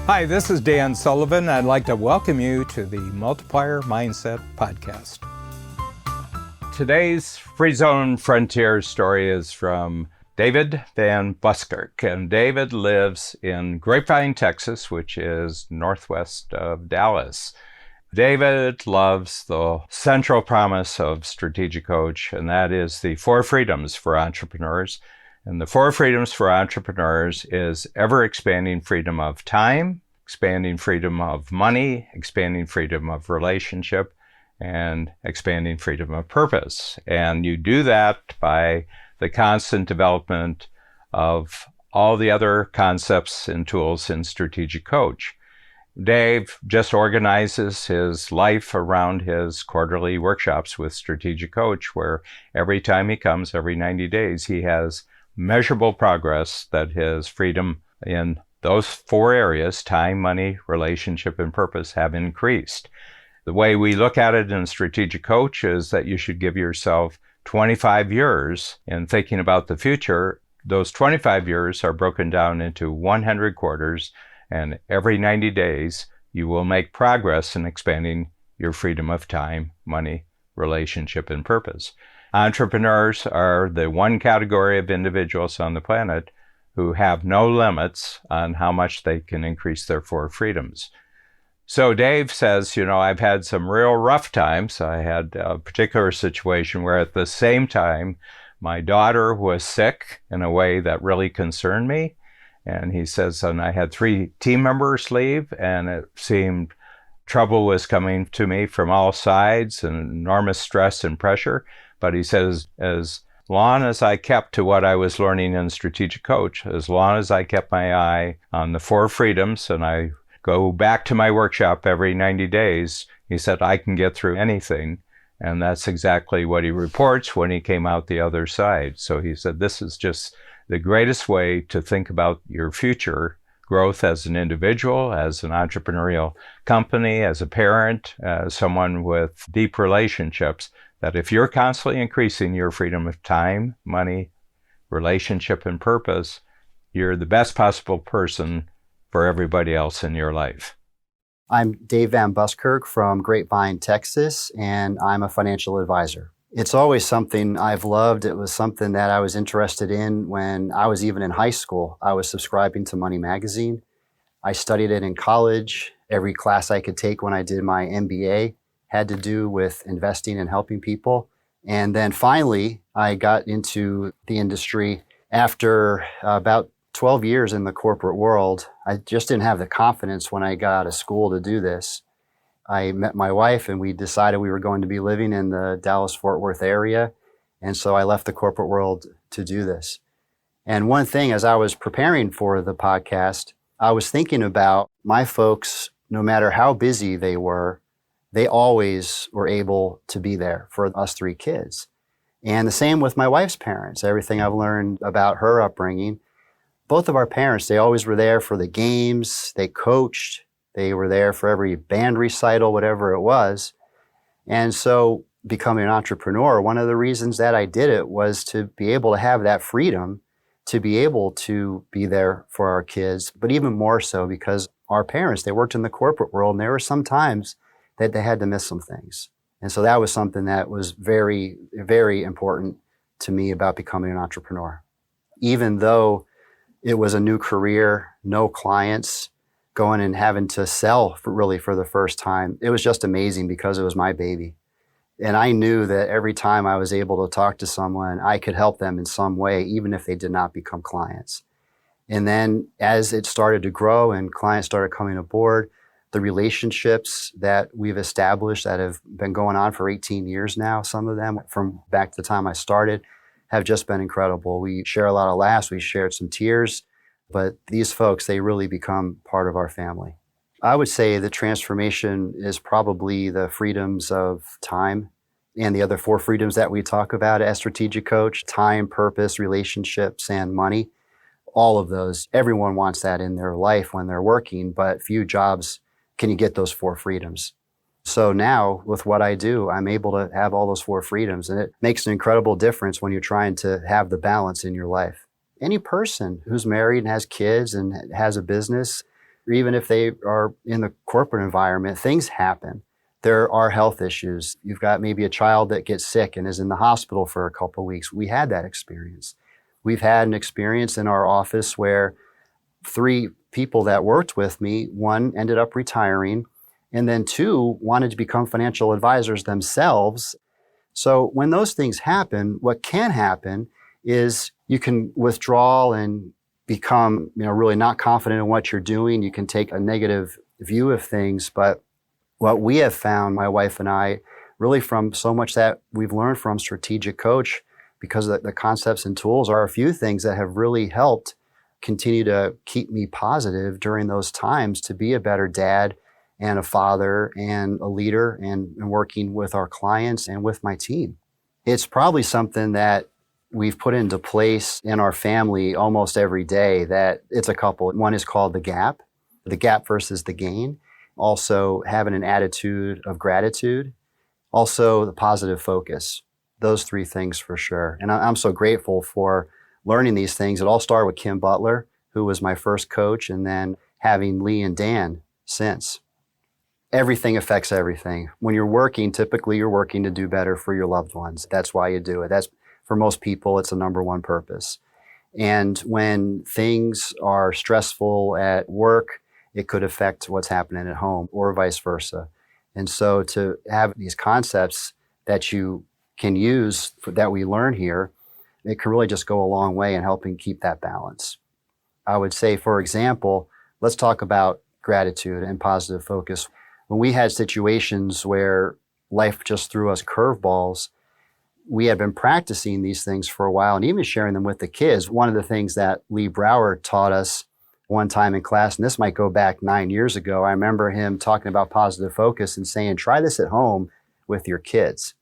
Hi, this is Dan Sullivan. I'd like to welcome you to the Multiplier Mindset Podcast. Today's Free Zone Frontier story is from David Van Buskirk. And David lives in Grapevine, Texas, which is northwest of Dallas. David loves the central promise of Strategic Coach, and that is the 4 freedoms for entrepreneurs. And the 4 freedoms for entrepreneurs is ever-expanding freedom of time, expanding freedom of money, expanding freedom of relationship, and expanding freedom of purpose. And you do that by the constant development of all the other concepts and tools in Strategic Coach. Dave just organizes his life around his quarterly workshops with Strategic Coach, where every time he comes, every 90 days, he has measurable progress that his freedom in those 4 areas, time, money, relationship, and purpose, have increased. The way we look at it in Strategic Coach is that you should give yourself 25 years in thinking about the future. Those 25 years are broken down into 100 quarters, and every 90 days, you will make progress in expanding your freedom of time, money, relationship, and purpose. Entrepreneurs are the one category of individuals on the planet who have no limits on how much they can increase their 4 freedoms. So Dave says, I've had some real rough times. I had a particular situation where at the same time, my daughter was sick in a way that really concerned me. And he says, and I had 3 team members leave, and it seemed trouble was coming to me from all sides and enormous stress and pressure. But he says, as long as I kept to what I was learning in Strategic Coach, as long as I kept my eye on the 4 freedoms, and I go back to my workshop every 90 days, he said, I can get through anything. And that's exactly what he reports when he came out the other side. So he said, this is just the greatest way to think about your future growth as an individual, as an entrepreneurial company, as a parent, as someone with deep relationships, that if you're constantly increasing your freedom of time, money, relationship, and purpose, you're the best possible person for everybody else in your life. I'm Dave Van Buskirk from Grapevine, Texas, and I'm a financial advisor. It's always something I've loved. It was something that I was interested in when I was even in high school. I was subscribing to Money Magazine. I studied it in college. Every class I could take when I did my MBA had to do with investing and helping people. And then finally, I got into the industry after about 12 years in the corporate world. I just didn't have the confidence when I got out of school to do this. I met my wife and we decided we were going to be living in the Dallas-Fort Worth area. And so I left the corporate world to do this. And one thing, as I was preparing for the podcast, I was thinking about my folks, no matter how busy they were, they always were able to be there for us 3 kids. And the same with my wife's parents. Everything I've learned about her upbringing, both of our parents, they always were there for the games, they coached, they were there for every band recital, whatever it was. And so becoming an entrepreneur, one of the reasons that I did it was to be able to have that freedom to be able to be there for our kids, but even more so because our parents, they worked in the corporate world, and there were some times that they had to miss some things. And so that was something that was very, very important to me about becoming an entrepreneur. Even though it was a new career, no clients, going and having to sell for the first time, it was just amazing because it was my baby. And I knew that every time I was able to talk to someone, I could help them in some way, even if they did not become clients. And then as it started to grow and clients started coming aboard, the relationships that we've established that have been going on for 18 years now, some of them from back to the time I started, have just been incredible. We share a lot of laughs, we shared some tears, but these folks, they really become part of our family. I would say the transformation is probably the freedoms of time and the other 4 freedoms that we talk about as Strategic Coach: time, purpose, relationships, and money. All of those, everyone wants that in their life when they're working, but few jobs can you get those 4 freedoms. So now with what I do, I'm able to have all those 4 freedoms, and it makes an incredible difference when you're trying to have the balance in your life. Any person who's married and has kids and has a business, or even if they are in the corporate environment, things happen. There are health issues. You've got maybe a child that gets sick and is in the hospital for a couple of weeks. We had that experience. We've had an experience in our office where 3 people that worked with me, 1 ended up retiring, and then 2 wanted to become financial advisors themselves. So when those things happen, what can happen is you can withdraw and become, really not confident in what you're doing. You can take a negative view of things. But what we have found, my wife and I, really from so much that we've learned from Strategic Coach, because the concepts and tools are a few things that have really helped continue to keep me positive during those times to be a better dad and a father and a leader and working with our clients and with my team. It's probably something that we've put into place in our family almost every day, that it's a couple. One is called the gap versus the gain. Also having an attitude of gratitude. Also the positive focus. Those 3 things for sure. And I'm so grateful for learning these things. It all started with Kim Butler, who was my first coach, and then having Lee and Dan since. Everything affects everything. When you're working, typically you're working to do better for your loved ones. That's why you do it. That's, for most people, it's the number one purpose. And when things are stressful at work, it could affect what's happening at home or vice versa. And so to have these concepts that you can use that we learn here, it can really just go a long way in helping keep that balance. I would say, for example, let's talk about gratitude and positive focus. When we had situations where life just threw us curveballs, we had been practicing these things for a while and even sharing them with the kids. One of the things that Lee Brower taught us one time in class, and this might go back 9 years ago, I remember him talking about positive focus and saying, try this at home with your kids.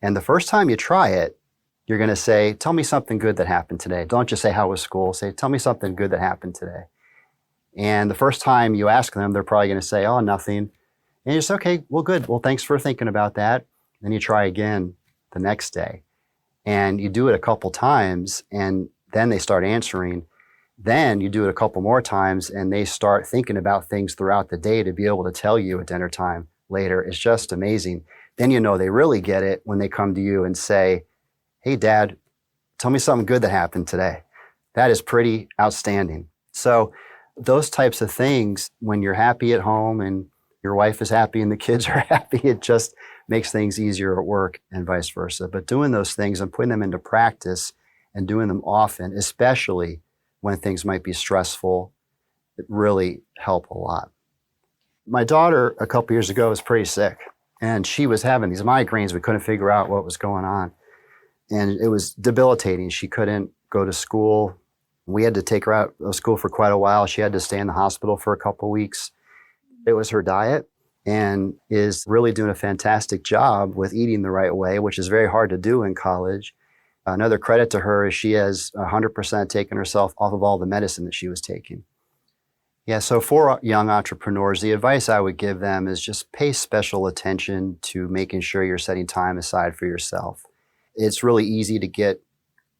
And the first time you try it, you're going to say, tell me something good that happened today. Don't just say, how was school? Say, tell me something good that happened today. And the first time you ask them, they're probably going to say, oh, nothing. And you say, okay, well, good. Well, thanks for thinking about that. Then you try again the next day. And you do it a couple times, and then they start answering. Then you do it a couple more times, and they start thinking about things throughout the day to be able to tell you at dinner time later. It's just amazing. Then you know they really get it when they come to you and say, hey, Dad, tell me something good that happened today. That is pretty outstanding. So those types of things, when you're happy at home and your wife is happy and the kids are happy, it just makes things easier at work and vice versa. But doing those things and putting them into practice and doing them often, especially when things might be stressful, it really help a lot. My daughter, a couple years ago, was pretty sick, and she was having these migraines. We couldn't figure out what was going on. And it was debilitating. She couldn't go to school. We had to take her out of school for quite a while. She had to stay in the hospital for a couple weeks. It was her diet, and is really doing a fantastic job with eating the right way, which is very hard to do in college. Another credit to her is she has 100% taken herself off of all the medicine that she was taking. Yeah, so for young entrepreneurs, the advice I would give them is just pay special attention to making sure you're setting time aside for yourself. It's really easy to get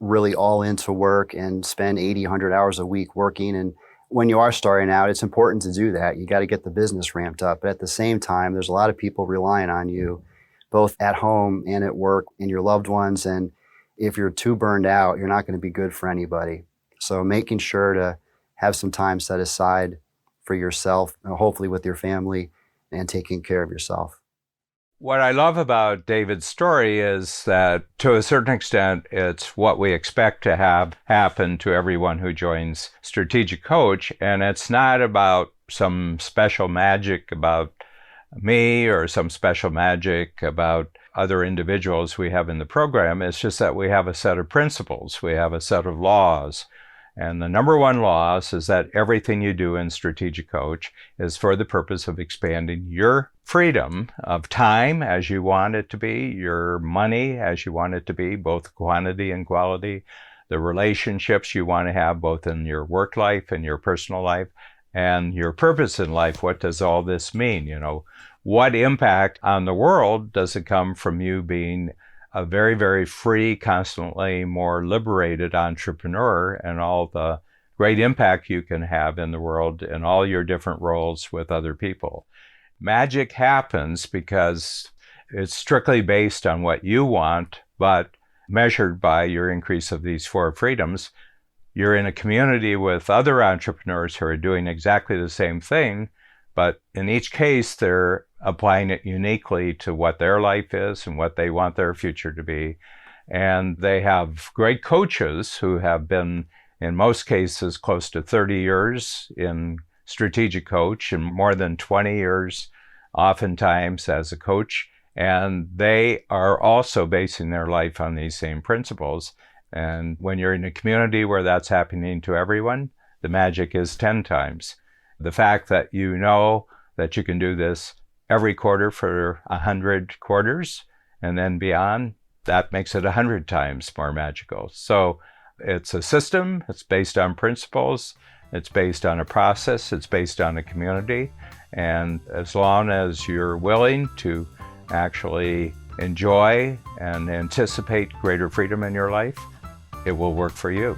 really all into work and spend 80, 100 hours a week working. And when you are starting out, it's important to do that. You got to get the business ramped up. But at the same time, there's a lot of people relying on you, both at home and at work, and your loved ones. And if you're too burned out, you're not going to be good for anybody. So making sure to have some time set aside for yourself, hopefully with your family, and taking care of yourself. What I love about David's story is that, to a certain extent, it's what we expect to have happen to everyone who joins Strategic Coach. And it's not about some special magic about me or some special magic about other individuals we have in the program. It's just that we have a set of principles. We have a set of laws. And the number one law is that everything you do in Strategic Coach is for the purpose of expanding your freedom of time as you want it to be, your money as you want it to be, both quantity and quality, the relationships you want to have both in your work life and your personal life, and your purpose in life. What does all this mean? You know, what impact on the world does it come from you being a very, very free, constantly more liberated entrepreneur, and all the great impact you can have in the world in all your different roles with other people. Magic happens because it's strictly based on what you want, but measured by your increase of these four freedoms. You're in a community with other entrepreneurs who are doing exactly the same thing, but in each case, they're applying it uniquely to what their life is and what they want their future to be. And they have great coaches who have been, in most cases, close to 30 years in strategic coach and more than 20 years oftentimes as a coach. And they are also basing their life on these same principles. And when you're in a community where that's happening to everyone, the magic is 10 times. The fact that you know that you can do this every quarter for 100 quarters and then beyond, that makes it 100 times more magical. So it's a system, it's based on principles, it's based on a process, it's based on a community. And as long as you're willing to actually enjoy and anticipate greater freedom in your life, it will work for you.